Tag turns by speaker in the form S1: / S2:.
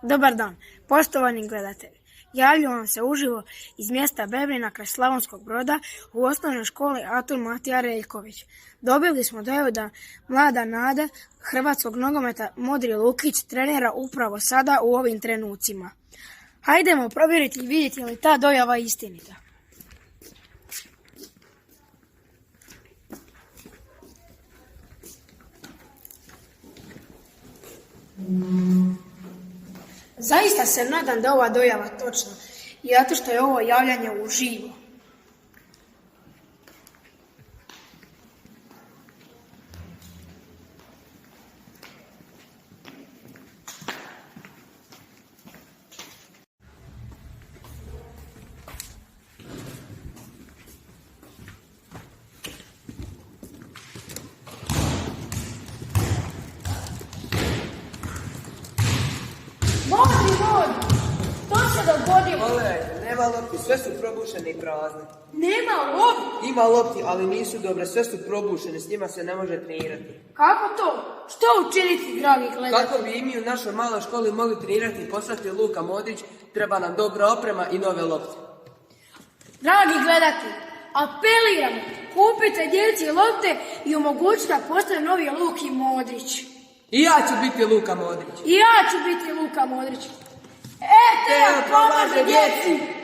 S1: Dobar dan, poštovani gledatelji. Javljam vam se uživo iz mjesta Bebrina kraj Slavonskog Broda u osnovnoj školi Atul Matija Reljković. Dobili smo dojavu da mlada nada hrvatskog nogometa Modri Lukić trenira upravo sada u ovim trenucima. Hajdemo provjeriti i vidjeti je li ta dojava istinita. Zaista se nadam da je ova dojava točna, i zato što je ovo javljanje uživo. Vodi, to se dogodilo.
S2: Pogledajte, nema lopti, sve su probušene i prazne.
S1: Nema lopti.
S2: Ima lopti, ali nisu dobre, sve su probušene, s njima se ne može trenirati.
S1: Kako to? Što učiniti, dragi gledatelji?
S2: Kako bi i mi u našoj maloj školi mogli trenirati i poslati Luka Modrić, treba nam dobra oprema i nove lopte.
S1: Dragi gledatelji, apeliram, kupite djeci lopte i omogućite da postane novi Luki Modrić.
S2: I ja ću biti Luka Modrić.
S1: I ja ću biti Luka Modrić. ETO pomaže djeci!